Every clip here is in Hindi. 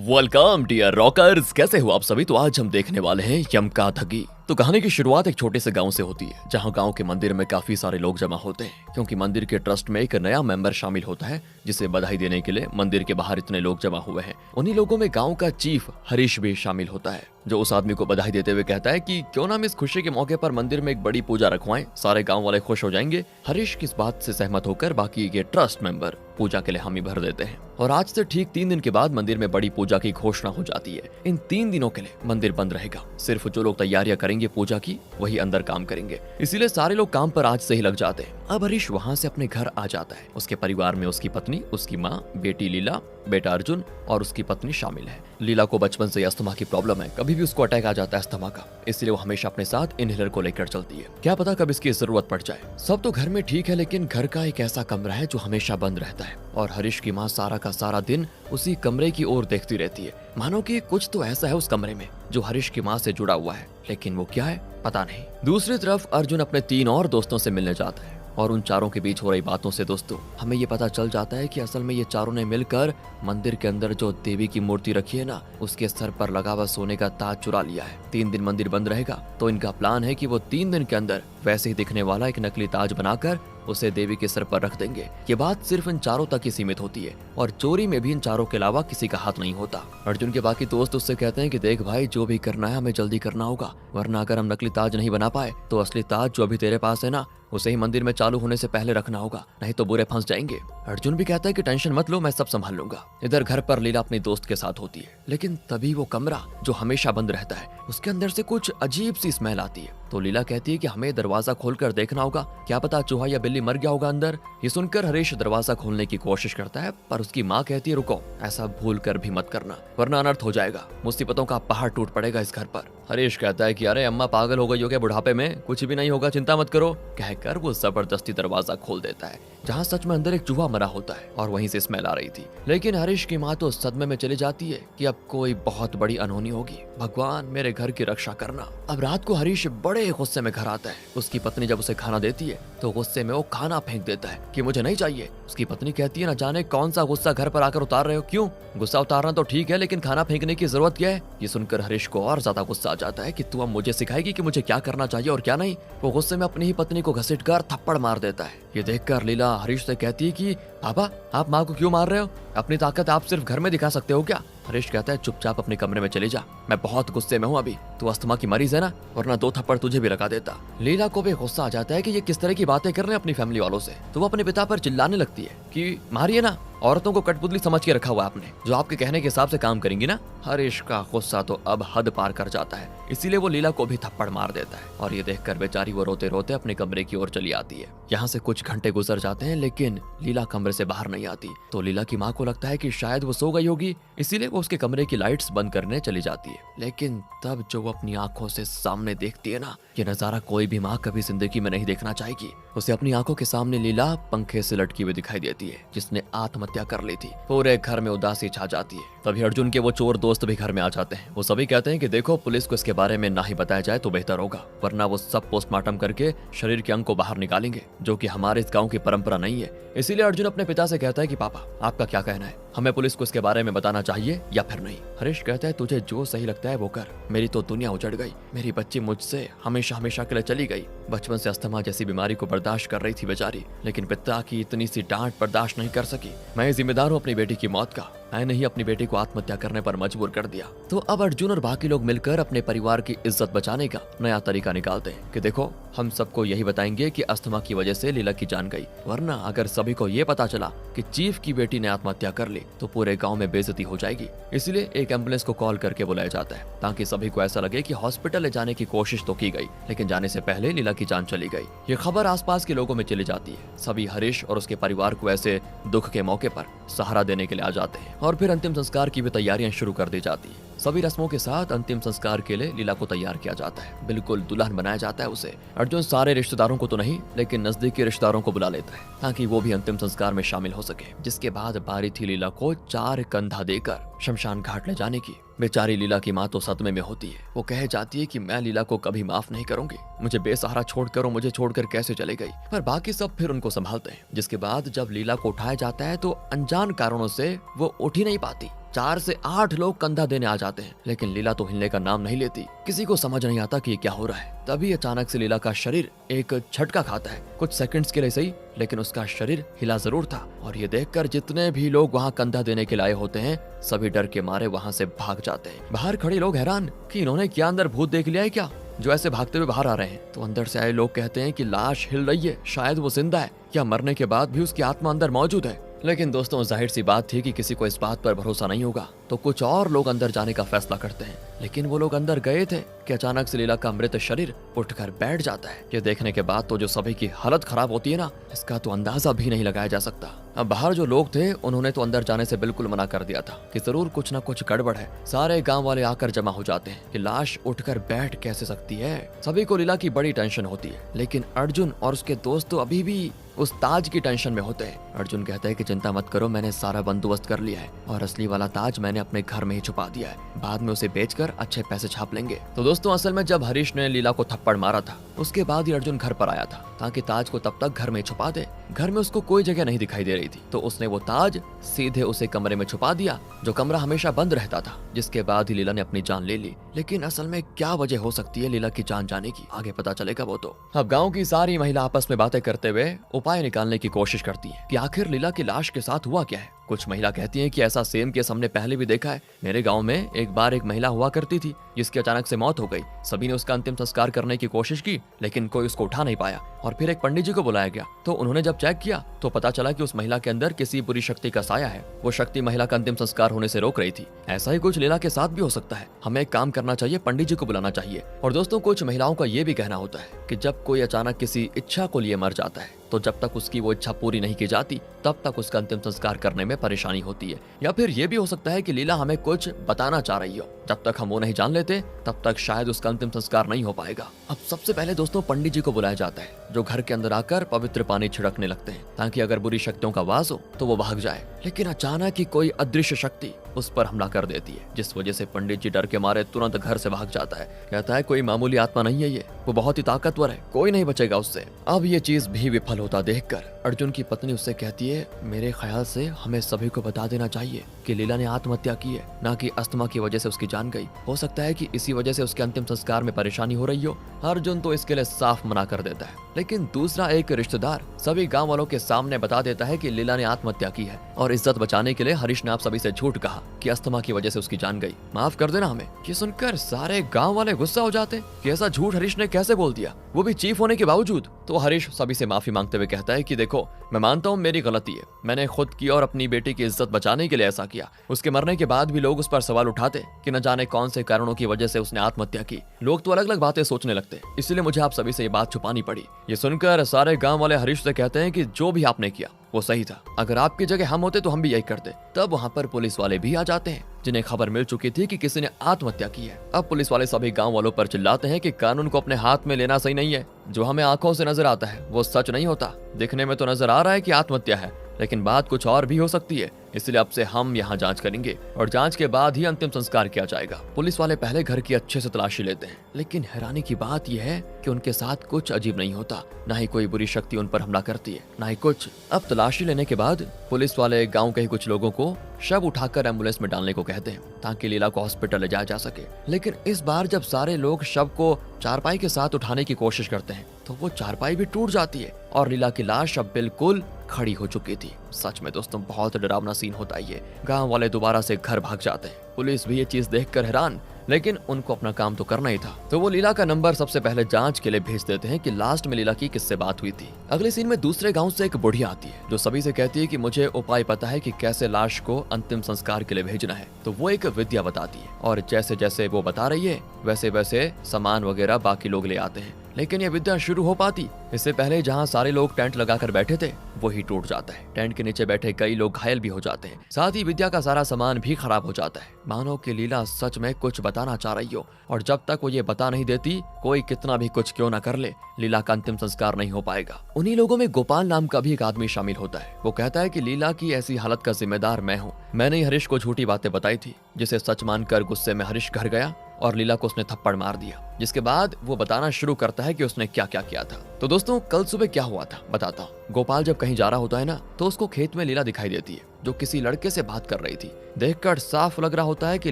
वेलकम डियर रॉकर्स, कैसे हो आप सभी। तो आज हम देखने वाले हैं यम का ठगी। तो कहानी की शुरुआत एक छोटे से गांव से होती है, जहां गांव के मंदिर में काफी सारे लोग जमा होते हैं, क्योंकि मंदिर के ट्रस्ट में एक नया मेंबर शामिल होता है, जिसे बधाई देने के लिए मंदिर के बाहर इतने लोग जमा हुए हैं। उन्हीं लोगों में गांव का चीफ हरीश भी शामिल होता है, जो उस आदमी को बधाई देते हुए कहता है कि क्यों ना हम इस खुशी के मौके पर मंदिर में एक बड़ी पूजा रखवाएं, सारे गांव वाले खुश हो जाएंगे। हरीश किस बात से सहमत होकर बाकी के ट्रस्ट मेंबर पूजा के लिए हामी भर देते हैं, और आज से ठीक 3 दिन के बाद मंदिर में बड़ी पूजा की घोषणा हो जाती है। इन 3 दिनों के लिए मंदिर बंद रहेगा, सिर्फ जो लोग तैयारियां करेंगे पूजा की वही अंदर काम करेंगे, इसीलिए सारे लोग काम पर आज से ही लग जाते हैं। अब हरीश वहाँ से अपने घर आ जाता है। उसके परिवार में उसकी पत्नी, उसकी माँ, बेटी लीला, बेटा अर्जुन और उसकी पत्नी शामिल है। लीला को बचपन से अस्थमा की प्रॉब्लम है, कभी भी उसको अटैक आ जाता है अस्थमा का, इसलिए वो हमेशा अपने साथ इनहेलर को लेकर चलती है, क्या पता कब इसकी जरूरत पड़ जाए। सब तो घर में ठीक है, लेकिन घर का एक ऐसा कमरा है जो हमेशा बंद रहता है, और हरीश की माँ सारा का सारा दिन उसी कमरे की ओर देखती रहती है, मानो कि कुछ तो ऐसा है उस कमरे में जो हरीश की माँ से जुड़ा हुआ है, लेकिन वो क्या है पता नहीं। दूसरी तरफ अर्जुन अपने 3 और दोस्तों से मिलने जाता है, और उन चारों के बीच हो रही बातों से दोस्तों हमें ये पता चल जाता है कि असल में ये चारों ने मिलकर मंदिर के अंदर जो देवी की मूर्ति रखी है ना, उसके सर पर लगा हुआ सोने का ताज चुरा लिया है। 3 दिन मंदिर बंद रहेगा, तो इनका प्लान है कि वो 3 दिन के अंदर वैसे ही दिखने वाला एक नकली ताज बनाकर उसे देवी के सर पर रख देंगे। ये बात सिर्फ इन चारों तक ही सीमित होती है, और चोरी में भी इन चारों के अलावा किसी का हाथ नहीं होता। अर्जुन के बाकी दोस्त उससे कहते हैं कि देख भाई, जो भी करना है हमें जल्दी करना होगा, वरना अगर हम नकली ताज नहीं बना पाए तो असली ताज जो अभी तेरे पास है ना, उसे ही मंदिर में चालू होने से पहले रखना होगा, नहीं तो बुरे फंस जाएंगे। अर्जुन भी कहता है कि टेंशन मत लो, मैं सब संभाल लूंगा। इधर घर पर लीला अपने दोस्त के साथ होती है, लेकिन तभी वो कमरा जो हमेशा बंद रहता है, उसके अंदर से कुछ अजीब सी स्मेल आती है। तो लीला कहती है कि हमें दरवाजा खोलकर देखना होगा, क्या पता चूहा या बिल्ली मर गया होगा अंदर। ये सुनकर हरीश दरवाजा खोलने की कोशिश करता है, पर उसकी माँ कहती है रुको, ऐसा भूल कर भी मत करना, वरना अनर्थ हो जाएगा, मुसीबतों का पहाड़ टूट पड़ेगा इस घर पर। हरीश कहता है कि अरे अम्मा पागल हो गई हो क्या बुढ़ापे में, कुछ भी नहीं होगा, चिंता मत करो, कहकर वो जबरदस्ती दरवाजा खोल देता है, जहाँ सच में अंदर एक चूहा मरा होता है और वहीं से स्मेल आ रही थी। लेकिन हरीश की माँ तो सदमे में चली जाती है कि अब कोई बहुत बड़ी अनहोनी होगी, भगवान मेरे घर की रक्षा करना। अब रात को हरीश बड़े गुस्से में घर आता है। उसकी पत्नी जब उसे खाना देती है तो गुस्से में वो खाना फेंक देता है कि मुझे नहीं चाहिए। उसकी पत्नी कहती है ना जाने कौन सा गुस्सा घर पर आकर उतार रहे हो, क्यों? गुस्सा उतारना तो ठीक है, लेकिन खाना फेंकने की जरूरत क्या है? ये सुनकर हरीश को और ज्यादा गुस्सा आ जाता है कि तू अब मुझे सिखाएगी कि मुझे क्या करना चाहिए और क्या नहीं। वो गुस्से में अपनी ही पत्नी को घसीटकर थप्पड़ मार देता है। ये देखकर लीला हरीश से कहती है कि पापा आप माँ को क्यों मार रहे हो, अपनी ताकत आप सिर्फ घर में दिखा सकते हो क्या? हरीश कहता है चुपचाप अपने कमरे में चले जा, मैं बहुत गुस्से में हूँ अभी, तू अस्थमा की मरीज है ना, वरना 2 थप्पड़ तुझे भी लगा देता। लीला को भी गुस्सा आ जाता है कि ये किस तरह की बातें कर रहे हैं अपनी फैमिली वालों से, तो वो अपने पिता पर चिल्लाने लगती है कि मारिए ना, औरतों को कठपुतली समझ के रखा हुआ आपने, जो आपके कहने के हिसाब से काम करेंगी ना। हरीश का गुस्सा तो अब हद पार कर जाता है, इसीलिए वो लीला को भी थप्पड़ मार देता है, और ये देखकर बेचारी वो रोते रोते अपने कमरे की ओर चली आती है। यहाँ से कुछ घंटे गुजर जाते हैं, लेकिन लीला कमरे से बाहर नहीं आती। तो लीला की माँ को लगता है कि शायद वो सो गई होगी, इसीलिए वो उसके कमरे की लाइट्स बंद करने चली जाती है। लेकिन तब जो वो अपनी आंखों से सामने देखती है ना, ये नजारा कोई भी माँ कभी जिंदगी में नहीं देखना चाहेगी। उसे अपनी आंखों के सामने लीला पंखे से लटकी हुई दिखाई देती है, जिसने आत्महत्या कर ली थी। पूरे घर में उदासी छा जाती है। तभी अर्जुन के वो चोर दोस्त भी घर में आ जाते हैं। वो सभी कहते हैं कि देखो, पुलिस को इसके बारे में ना ही बताया जाए तो बेहतर होगा, वरना वो सब पोस्टमार्टम करके शरीर के अंग को बाहर निकालेंगे, जो कि हमारे इस गांव की परंपरा नहीं है। इसीलिए अर्जुन अपने पिता से कहता है कि पापा आपका क्या कहना है, हमें पुलिस को इसके बारे में बताना चाहिए या फिर नहीं? हरीश कहता है तुझे जो सही लगता है वो कर, मेरी तो दुनिया उजड़ गई, मेरी बच्ची मुझसे हमेशा हमेशा के लिए चली गई। बचपन से अस्थमा जैसी बीमारी को बर्दाश्त कर रही थी बेचारी, लेकिन पिता की इतनी सी डांट बर्दाश्त नहीं कर सकी। मैं जिम्मेदार हूँ अपनी बेटी की मौत का, मैंने ही अपनी बेटी को आत्महत्या करने पर मजबूर कर दिया। तो अब अर्जुन और बाकी लोग मिलकर अपने परिवार की इज्जत बचाने का नया तरीका निकालते हैं कि देखो, हम सबको यही बताएंगे कि अस्थमा की वजह से लीला की जान गई, वरना अगर सभी को ये पता चला कि चीफ की बेटी ने आत्महत्या कर ली तो पूरे गांव में बेइज्जती हो जाएगी। इसलिए एक एम्बुलेंस को कॉल करके बुलाया जाता है, ताकि सभी को ऐसा लगे कि हॉस्पिटल ले जाने की कोशिश तो की गई, लेकिन जाने से पहले लीला की जान चली गई। ये खबर आसपास के लोगों में चली जाती है। सभी हरीश और उसके परिवार को ऐसे दुख के मौके पर सहारा देने के लिए आ जाते हैं, और फिर अंतिम संस्कार की भी तैयारियां शुरू कर दी जाती है। सभी रस्मों के साथ अंतिम संस्कार के लिए लीला को तैयार किया जाता है, बिल्कुल दुल्हन बनाया जाता है उसे। अर्जुन सारे रिश्तेदारों को तो नहीं, लेकिन नजदीकी रिश्तेदारों को बुला लेता है, ताकि वो भी अंतिम संस्कार में शामिल हो सके। जिसके बाद बारी थी लीला को 4 कंधा देकर शमशान घाट ले जाने की। बेचारी लीला की माँ तो सदमे में होती है। वो कह जाती है कि मैं लीला को कभी माफ नहीं करूंगी, मुझे बेसहारा छोड़कर, मुझे छोड़कर कैसे चले गई। पर बाकी सब फिर उनको संभालते हैं। जिसके बाद जब लीला को उठाया जाता है तो अनजान कारणों से वो उठ ही नहीं पाती। 4 से 8 लोग कंधा देने आ जाते हैं, लेकिन लीला तो हिलने का नाम नहीं लेती। किसी को समझ नहीं आता कि ये क्या हो रहा है। तभी अचानक से लीला का शरीर एक झटका खाता है, कुछ सेकंड्स के लिए सही, लेकिन उसका शरीर हिला जरूर था। और ये देखकर जितने भी लोग वहाँ कंधा देने के लाए होते हैं, सभी डर के मारे वहाँ से भाग जाते हैं। बाहर खड़े लोग हैरान कि इन्होंने क्या अंदर भूत देख लिया है क्या, जो ऐसे भागते हुए बाहर आ रहे हैं। तो अंदर से आए लोग कहते हैं कि लाश हिल रही है, शायद वो जिंदा है या मरने के बाद भी उसकी आत्मा अंदर मौजूद है। लेकिन दोस्तों, जाहिर सी बात थी कि किसी को इस बात पर भरोसा नहीं होगा, तो कुछ और लोग अंदर जाने का फैसला करते हैं। लेकिन वो लोग अंदर गए थे कि अचानक से लीला का मृत शरीर उठकर बैठ जाता है। ये देखने के बाद तो जो सभी की हालत खराब होती है ना, इसका तो अंदाजा भी नहीं लगाया जा सकता। अब बाहर जो लोग थे उन्होंने तो अंदर जाने से बिल्कुल मना कर दिया था कि जरूर कुछ ना कुछ गड़बड़ है। सारे गांव वाले आकर जमा हो जाते हैं कि लाश उठकर बैठ कैसे सकती है। सभी को लीला की बड़ी टेंशन होती है, लेकिन अर्जुन और उसके दोस्त तो अभी भी उस ताज की टेंशन में होते हैं। अर्जुन कहता है कि चिंता मत करो, मैंने सारा बंदोबस्त कर लिया है और असली वाला ताज मैंने अपने घर में ही छुपा दिया है, बाद में उसे बेचकर अच्छे पैसे छाप लेंगे। तो दोस्तों, असल में जब हरीश ने लीला को थप्पड़ मारा था, उसके बाद ही अर्जुन घर पर आया था ताकि ताज को तब तक घर में छुपा दे। घर में उसको कोई जगह नहीं दिखाई दे रही थी, तो उसने वो ताज सीधे उसे कमरे में छुपा दिया, जो कमरा हमेशा बंद रहता था, जिसके बाद ही लीला ने अपनी जान ले ली। लेकिन असल में क्या वजह हो सकती है लीला की जान जाने की, आगे पता चलेगा वो तो। अब गाँव की सारी महिला आपस में बातें करते हुए उपाय निकालने की कोशिश करती है कि आखिर लीला की लाश के साथ हुआ क्या है। कुछ महिला कहती हैं कि ऐसा सेम केस हमने पहले भी देखा है। मेरे गांव में एक बार एक महिला हुआ करती थी जिसकी अचानक से मौत हो गई। सभी ने उसका अंतिम संस्कार करने की कोशिश की, लेकिन कोई उसको उठा नहीं पाया और फिर एक पंडित जी को बुलाया गया। तो उन्होंने जब चेक किया तो पता चला कि उस महिला के अंदर किसी बुरी शक्ति का साया है। वो शक्ति महिला का अंतिम संस्कार होने से रोक रही थी। ऐसा ही कुछ लीला के साथ भी हो सकता है। हमें एक काम करना चाहिए, पंडित जी को बुलाना चाहिए। और दोस्तों, कुछ महिलाओं का ये भी कहना होता है कि जब कोई अचानक किसी इच्छा को लिए मर जाता है, तो जब तक उसकी वो इच्छा पूरी नहीं की जाती, तब तक उसका अंतिम संस्कार करने में परेशानी होती है। या फिर ये भी हो सकता है कि लीला हमें कुछ बताना चाह रही हो। जब तक हम वो नहीं जान लेते, तब तक शायद उसका अंतिम संस्कार नहीं हो पाएगा। अब सबसे पहले दोस्तों, पंडित जी को बुलाया जाता है, जो घर के अंदर आकर पवित्र पानी छिड़कने लगते हैं ताकि अगर बुरी शक्तियों का वास हो तो वो भाग जाए। लेकिन अचानक ही कोई अदृश्य शक्ति उस पर हमला कर देती है, जिस वजह से पंडित जी डर के मारे तुरंत घर से भाग जाता है। कहता है कोई मामूली आत्मा नहीं है ये, वो बहुत ही ताकतवर है, कोई नहीं बचेगा उससे। अब ये चीज भी विफल होता देखकर अर्जुन की पत्नी उससे कहती है, मेरे ख्याल से हमें सभी को बता देना चाहिए कि लीला ने आत्महत्या की है, ना कि अस्थमा की वजह से उसकी जान गई। हो सकता है कि इसी वजह से उसके अंतिम संस्कार में परेशानी हो रही हो। अर्जुन तो इसके लिए साफ मना कर देता है, लेकिन दूसरा एक रिश्तेदार सभी गांव वालों के सामने बता देता है कि लीला ने आत्महत्या की है और इज्जत बचाने के लिए हरीश ने आप सभी से झूठ कहा कि अस्थमा की वजह से उसकी जान गई, माफ कर देना हमें। ये सुनकर सारे गांव वाले गुस्सा हो जाते हैं कि ऐसा झूठ हरीश ने कैसे बोल दिया, वो भी चीफ होने के बावजूद। तो हरीश सभी से माफी मांगते हुए कहता है कि देखो, मैं मानता हूँ मेरी गलती है, मैंने खुद की और अपनी बेटी की इज्जत बचाने के लिए ऐसा किया। उसके मरने के बाद भी लोग उस पर सवाल उठाते कि न जाने कौन से कारणों की वजह से उसने आत्महत्या की। लोग तो अलग अलग बातें सोचने लगते, इसलिए मुझे आप सभी से ये बात छुपानी पड़ी। ये सुनकर सारे गांव वाले हरीश से कहते हैं कि जो भी आपने किया वो सही था, अगर आपकी जगह हम होते तो हम भी यही करते। तब वहाँ पर पुलिस वाले भी आ जाते हैं, जिन्हें खबर मिल चुकी थी कि किसी ने आत्महत्या की है। अब पुलिस वाले सभी गांव वालों पर चिल्लाते हैं कि कानून को अपने हाथ में लेना सही नहीं है। जो हमें आंखों से नजर आता है वो सच नहीं होता। दिखने में तो नजर आ रहा है कि आत्महत्या है, लेकिन बात कुछ और भी हो सकती है। इसलिए अब से हम यहाँ जांच करेंगे और जांच के बाद ही अंतिम संस्कार किया जाएगा। पुलिस वाले पहले घर की अच्छे से तलाशी लेते हैं, लेकिन हैरानी की बात यह है कि उनके साथ कुछ अजीब नहीं होता। ना ही कोई बुरी शक्ति उन पर हमला करती है, ना ही कुछ। अब तलाशी लेने के बाद पुलिस वाले गांव के ही कुछ लोगों को शव उठाकर एम्बुलेंस में डालने को कहते हैं ताकि लीला को हॉस्पिटल ले जाया जा सके। लेकिन इस बार जब सारे लोग शव को चारपाई के साथ उठाने की कोशिश करते हैं तो वो चारपाई भी टूट जाती है और लीला की लाश अब बिल्कुल खड़ी हो चुकी थी। सच में दोस्तों, बहुत डरावना सीन होता है ये। गांव वाले दोबारा से घर भाग जाते हैं। पुलिस भी ये चीज देखकर हैरान, लेकिन उनको अपना काम तो करना ही था। तो वो लीला का नंबर सबसे पहले जांच के लिए भेज देते हैं कि लास्ट में लीला की किससे बात हुई थी। अगले सीन में दूसरे गांव से एक बुढ़िया आती है जो सभी से कहती है कि मुझे उपाय पता है कि कैसे लाश को अंतिम संस्कार के लिए भेजना है। तो वो एक विद्या बताती है और जैसे जैसे वो बता रही है वैसे वैसे सामान वगैरह बाकी लोग ले आते हैं। लेकिन ये विद्या शुरू हो पाती इससे पहले जहाँ सारे लोग टेंट लगाकर बैठे थे वही टूट जाता है। टेंट के नीचे बैठे कई लोग घायल भी हो जाते हैं, साथ ही विद्या का सारा सामान भी खराब हो जाता है। मानो कि लीला सच में कुछ बताना चाह रही हो और जब तक वो ये बता नहीं देती, कोई कितना भी कुछ क्यों ना कर ले, लीला का अंतिम संस्कार नहीं हो पाएगा। उन्हीं लोगों में गोपाल नाम का भी एक आदमी शामिल होता है। वो कहता है कि लीला की ऐसी हालत का जिम्मेदार मैं हूँ। मैंने ही हरीश को झूठी बातें बताई थी, जिसे सच मानकर गुस्से में हरीश घर गया और लीला को उसने थप्पड़ मार दिया, जिसके बाद वो बताना शुरू करता है कि उसने क्या क्या किया था। तो दोस्तों कल सुबह क्या हुआ था बताता हूँ। गोपाल जब कहीं जा रहा होता है ना, तो उसको खेत में लीला दिखाई देती है जो किसी लड़के से बात कर रही थी। देखकर साफ लग रहा होता है कि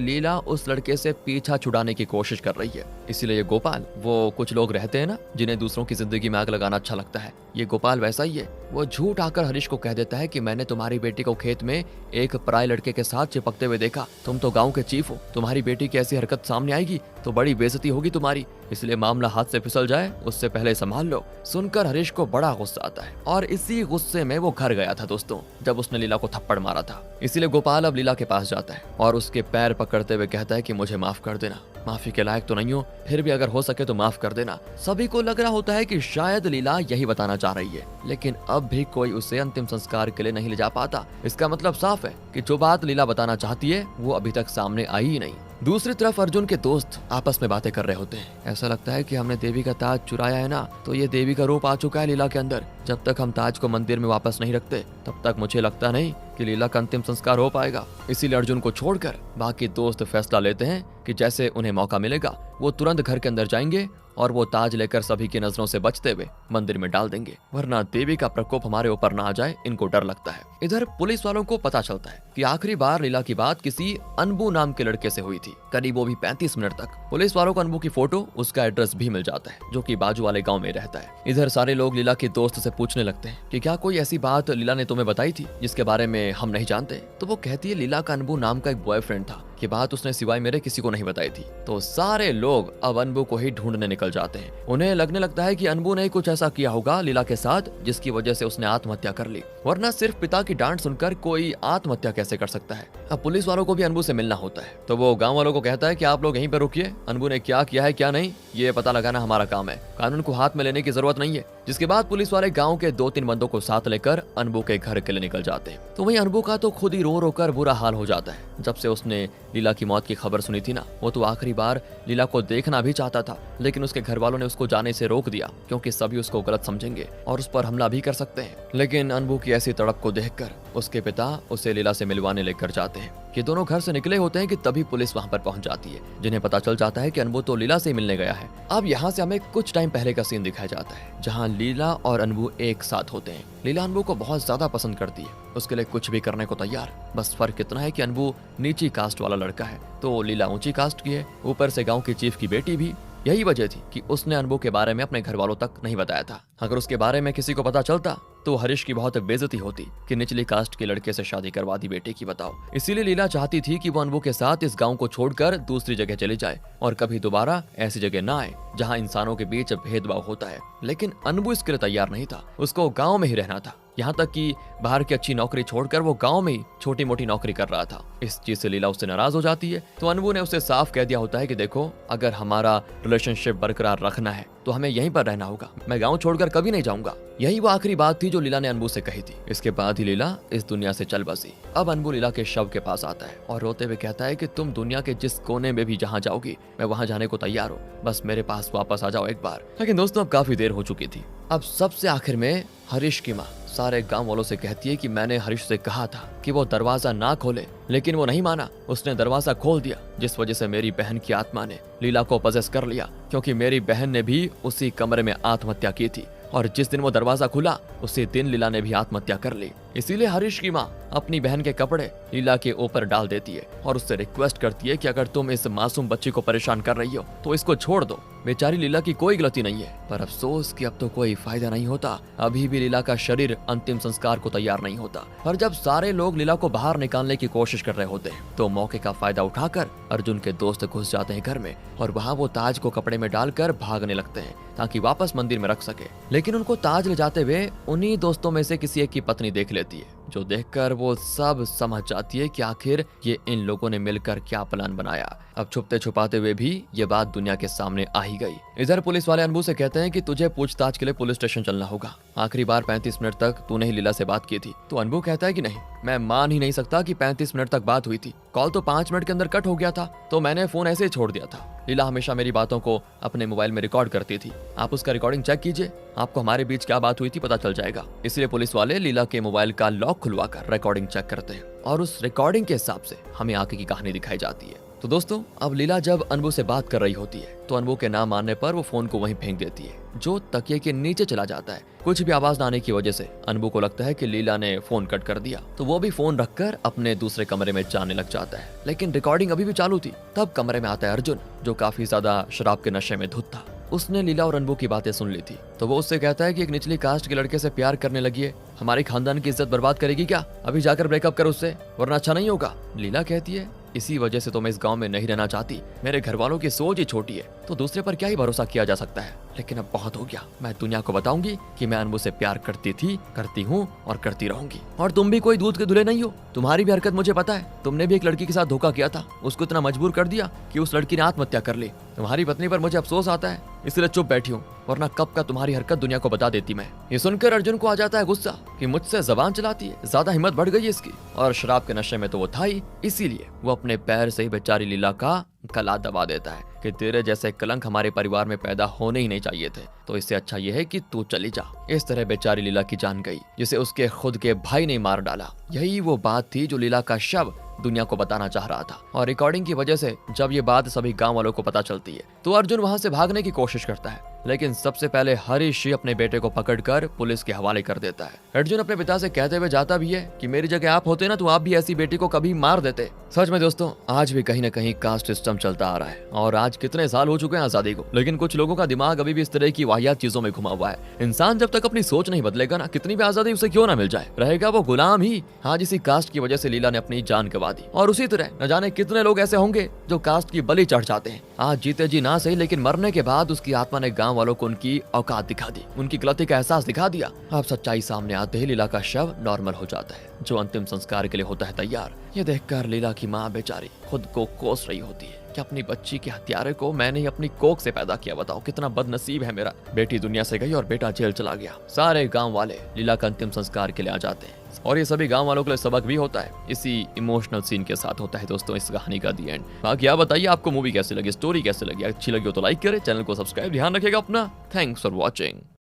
लीला उस लड़के से पीछा छुड़ाने की कोशिश कर रही है। इसीलिए ये गोपाल, वो कुछ लोग रहते हैं ना जिन्हें दूसरों की जिंदगी में आग लगाना अच्छा लगता है, ये गोपाल वैसा ही है। वो झूठ आकर हरीश को कह देता है कि मैंने तुम्हारी बेटी को खेत में एक पराये लड़के के साथ चिपकते हुए देखा। तुम तो गाँव के चीफ हो, तुम्हारी बेटी की ऐसी हरकत सामने आएगी तो बड़ी बेइज्जती होगी तुम्हारी, इसलिए मामला हाथ से फिसल जाए उससे पहले संभाल लो। सुनकर हरीश को बड़ा गुस्सा आता है और इसी गुस्से में वो घर गया था दोस्तों, जब उसने लीला को थप्पड़ मारा था। इसीलिए गोपाल अब लीला के पास जाता है और उसके पैर पकड़ते हुए कहता है कि मुझे माफ कर देना, माफी के लायक तो नहीं हो, फिर भी अगर हो सके तो माफ कर देना। सभी को लग रहा होता है कि शायद लीला यही बताना चाह रही है, लेकिन अब भी कोई उसे अंतिम संस्कार के लिए नहीं ले जा पाता। इसका मतलब साफ है कि जो बात लीला बताना चाहती है वो अभी तक सामने आई ही नहीं। दूसरी तरफ अर्जुन के दोस्त आपस में बातें कर रहे होते हैं। ऐसा लगता है कि हमने देवी का ताज चुराया है ना, तो ये देवी का रूप आ चुका है लीला के अंदर। जब तक हम ताज को मंदिर में वापस नहीं रखते तब तक मुझे लगता नहीं कि लीला का अंतिम संस्कार हो पाएगा। इसीलिए अर्जुन को छोड़कर बाकी दोस्त फैसला लेते हैं कि जैसे उन्हें मौका मिलेगा वो तुरंत घर के अंदर जाएंगे और वो ताज लेकर सभी की नजरों से बचते हुए मंदिर में डाल देंगे, वरना देवी का प्रकोप हमारे ऊपर ना आ जाए, इनको डर लगता है। इधर पुलिस वालों को पता चलता है कि आखिरी बार लीला की बात किसी अनबू नाम के लड़के से हुई थी, करीब वो भी 35 मिनट तक। पुलिस वालों को अनबू की फोटो, उसका एड्रेस भी मिल जाता है जो कि बाजू वाले गांव में रहता है। इधर सारे लोग लीला के दोस्त से पूछने लगते हैं कि क्या कोई ऐसी बात लीला ने तुम्हें बताई थी जिसके बारे में हम नहीं जानते। तो वो कहती है लीला का अनबू नाम का एक बॉयफ्रेंड था, ये बात उसने सिवाय मेरे किसी को नहीं बताई थी। तो सारे लोग अब अनबू को ही ढूंढने निकल जाते हैं। उन्हें लगने लगता है कि अनबू ने कुछ ऐसा किया होगा लीला के साथ जिसकी वजह से उसने आत्महत्या कर ली, वरना सिर्फ पिता की डांट सुनकर कोई आत्महत्या कैसे कर सकता है। अब पुलिस वालों को भी अनबू से मिलना होता है, तो वो गाँव वालों को कहता है कि आप लोग यहीं पर रुकिए, अनबू ने क्या किया है क्या नहीं ये पता लगाना हमारा काम है, कानून को हाथ में लेने की जरूरत नहीं है। जिसके बाद पुलिस वाले गाँव के 2-3 बंदों को साथ लेकर अनबू के घर के लिए निकल जाते हैं। तो वहीं अनबू का तो खुद ही रो रो कर बुरा हाल हो जाता है। जब से उसने लीला की मौत की खबर सुनी थी ना, वो तो आखिरी बार लीला को देखना भी चाहता था, लेकिन उसके घर वालों ने उसको जाने से रोक दिया क्योंकि सभी उसको गलत समझेंगे और उस पर हमला भी कर सकते हैं। लेकिन अनबू की ऐसी तड़प को देखकर उसके पिता उसे लीला से मिलवाने लेकर जाते हैं। ये दोनों घर से निकले होते हैं कि तभी पुलिस वहां पर पहुंच जाती है, जिन्हें पता चल जाता है कि अनबू तो लीला से मिलने गया है। अब यहाँ से हमें कुछ टाइम पहले का सीन दिखाया जाता है जहाँ लीला और अनबू एक साथ होते हैं। लीला अनबू को बहुत ज्यादा पसंद करती है, उसके लिए कुछ भी करने को तैयार। बस फर्क इतना है कि अनबू नीची कास्ट वाला लड़का है तो लीला ऊंची कास्ट की है, ऊपर से गाँव की चीफ की बेटी भी। यही वजह थी कि उसने अनबू के बारे में अपने घर वालों तक नहीं बताया था। अगर उसके बारे में किसी को पता चलता तो हरीश की बहुत बेइज्जती होती कि निचली कास्ट के लड़के से शादी करवा दी बेटे की, बताओ। इसीलिए लीला चाहती थी कि वो अनबू के साथ इस गांव को छोड़कर दूसरी जगह चली जाए और कभी दोबारा ऐसी जगह ना आए जहां इंसानों के बीच भेदभाव होता है। लेकिन अनबू इसके लिए तैयार नहीं था, उसको गाँव में ही रहना था। यहाँ तक कि बाहर की अच्छी नौकरी छोड़कर वो गांव में ही छोटी मोटी नौकरी कर रहा था। इस चीज से लीला उससे नाराज हो जाती है। तो अनबू ने उसे साफ कह दिया होता है कि देखो, अगर हमारा रिलेशनशिप बरकरार रखना है तो हमें यहीं पर रहना होगा, मैं गांव छोड़कर कभी नहीं जाऊंगा। यही वो आखिरी बात थी जो लीला ने अनबू से कही थी। इसके बाद ही लीला इस दुनिया से चल बसी। अब अनबू लीला के शव के पास आता है और रोते हुए कहता है कि तुम दुनिया के जिस कोने में भी जहाँ जाओगी मैं वहाँ जाने को तैयार हूँ, बस मेरे पास वापस आ जाओ एक बार। लेकिन दोस्तों अब काफी देर हो चुकी थी। अब सबसे आखिर में हरीश की माँ सारे गांव वालों से कहती है कि मैंने हरीश से कहा था कि वो दरवाजा ना खोले, लेकिन वो नहीं माना, उसने दरवाजा खोल दिया, जिस वजह से मेरी बहन की आत्मा ने लीला को पजेस कर लिया, क्योंकि मेरी बहन ने भी उसी कमरे में आत्महत्या की थी और जिस दिन वो दरवाजा खुला उसी दिन लीला ने भी आत्महत्या कर ली। इसीलिए हरीश की माँ अपनी बहन के कपड़े लीला के ऊपर डाल देती है और उससे रिक्वेस्ट करती है कि अगर तुम इस मासूम बच्ची को परेशान कर रही हो तो इसको छोड़ दो, बेचारी लीला की कोई गलती नहीं है। पर अफसोस कि अब तो कोई फायदा नहीं होता, अभी भी लीला का शरीर अंतिम संस्कार को तैयार नहीं होता। पर जब सारे लोग लीला को बाहर निकालने की कोशिश कर रहे होते हैं तो मौके का फायदा उठाकर अर्जुन के दोस्त घुस जाते हैं घर में और वहाँ वो ताज को कपड़े में डालकर भागने लगते हैं ताकि वापस मंदिर में रख सके। लेकिन उनको ताज ले जाते हुए उन्हीं दोस्तों में से किसी एक की पत्नी देख लेती है, जो देखकर वो सब समझ जाती है कि आखिर ये इन लोगों ने मिलकर क्या प्लान बनाया। अब छुपते छुपाते हुए भी ये बात दुनिया के सामने आ ही गई। इधर पुलिस वाले अनबू से कहते हैं कि तुझे पूछताछ के लिए पुलिस स्टेशन चलना होगा, आखिरी बार 35 मिनट तक तूने ही लीला से बात की थी। तो अनबू कहता है कि नहीं, मैं मान ही नहीं सकता कि 35 मिनट तक बात हुई थी, कॉल तो 5 मिनट के अंदर कट हो गया था, तो मैंने फोन ऐसे ही छोड़ दिया था। लीला हमेशा मेरी बातों को अपने मोबाइल में रिकॉर्ड करती थी, आप उसका रिकॉर्डिंग चेक कीजिए, आपको हमारे बीच क्या बात हुई थी पता चल जाएगा। इसलिए पुलिस वाले लीला के मोबाइल का लॉक खुलवाकर रिकॉर्डिंग चेक करते हैं और उस रिकॉर्डिंग के हिसाब से हमें आगे की कहानी दिखाई जाती है। तो दोस्तों अब लीला जब अनबू से बात कर रही होती है तो अनबू के ना मानने पर वो फोन को वहीं फेंक देती है, जो तकिए के नीचे चला जाता है। कुछ भी आवाज न आने की वजह से अनबू को लगता है कि लीला ने फोन कट कर दिया, तो वो भी फोन रखकर अपने दूसरे कमरे में जाने लग जाता है। लेकिन रिकॉर्डिंग अभी भी चालू थी। तब कमरे में आता है अर्जुन, जो काफी ज्यादा शराब के नशे में धुत था। उसने लीला और अनबू की बातें सुन ली थी, तो वो उससे कहता है कि एक निचली कास्ट के लड़के से प्यार करने लगी है, हमारे खानदान की इज्जत बर्बाद करेगी क्या? अभी जाकर ब्रेकअप कर उससे, वरना अच्छा नहीं होगा। लीला कहती है, इसी वजह से तो मैं इस गांव में नहीं रहना चाहती। मेरे घर वालों की सोच ही छोटी है, तो दूसरे पर क्या ही भरोसा किया जा सकता है। लेकिन अब बहुत हो गया, मैं दुनिया को बताऊंगी कि मैं अनबू से प्यार करती थी, करती हूँ और करती रहूंगी। और तुम भी कोई दूध के धुले नहीं हो, तुम्हारी भी हरकत मुझे पता है। तुमने भी एक लड़की के साथ धोखा किया था, उसको इतना मजबूर कर दिया कि उस लड़की ने आत्महत्या कर ली। तुम्हारी पत्नी पर मुझे अफसोस आता है, इसलिए चुप बैठी हूँ, वरना कब का तुम्हारी हरकत दुनिया को बता देती मैं। ये सुनकर अर्जुन को आ जाता है गुस्सा कि मुझसे जबान चलाती है, ज्यादा हिम्मत बढ़ गई है इसकी। और शराब के नशे में तो वो था ही, इसीलिए वो अपने पैर से ही बेचारी लीला का गला दबा देता है कि तेरे जैसे कलंक हमारे परिवार में पैदा होने ही नहीं चाहिए थे, तो इससे अच्छा ये है कि तू चली जा। इस तरह बेचारी लीला की जान गई, जिसे उसके खुद के भाई ने मार डाला। यही वो बात थी जो लीला का शव दुनिया को बताना चाह रहा था। और रिकॉर्डिंग की वजह से जब ये बात सभी गांव वालों को पता चलती है तो अर्जुन वहां से भागने की कोशिश करता है, लेकिन सबसे पहले हरीश अपने बेटे को पकड़कर पुलिस के हवाले कर देता है। अर्जुन अपने पिता से कहते हुए जाता भी है कि मेरी जगह आप होते ना तो आप भी ऐसी बेटी को कभी मार देते। सच में दोस्तों, आज भी कहीं न कहीं कास्ट सिस्टम चलता आ रहा है, और आज कितने साल हो चुके हैं आजादी को, लेकिन कुछ लोगों का दिमाग अभी भी इस तरह की वाहियात चीजों में घुमा हुआ है। इंसान जब तक अपनी सोच नहीं बदलेगा ना, कितनी भी आजादी उसे क्यों ना मिल जाए, रहेगा वो गुलाम ही। आज इसी कास्ट की वजह से लीला ने अपनी जान गंवा दी, और उसी तरह न जाने कितने लोग ऐसे होंगे जो कास्ट की बलि चढ़ जाते हैं। आज जीते जी ना सही, लेकिन मरने के बाद उसकी आत्मा ने गांव वालों को उनकी औकात दिखा दी, उनकी गलती का एहसास दिखा दिया। अब सच्चाई सामने आते ही लीला का शव नॉर्मल हो जाता है, जो अंतिम संस्कार के लिए होता है तैयार। ये देखकर लीला की माँ बेचारी खुद को कोस रही होती है कि अपनी बच्ची के हत्यारे को मैंने ही अपनी कोख से पैदा किया। बताओ कितना बदनसीब है मेरा। बेटी दुनिया से गई और बेटा जेल चला गया। सारे गांव वाले लीला का अंतिम संस्कार के लिए आ जाते हैं, और ये सभी गांव वालों के लिए सबक भी होता है। इसी इमोशनल सीन के साथ होता है दोस्तों इस कहानी का दी एंड। बाकी आप बताइए आपको मूवी कैसी लगी, स्टोरी कैसी लगी। अच्छी लगी हो तो लाइक करें, चैनल को सब्सक्राइब, ध्यान रखिएगा अपना। Thanks for watching.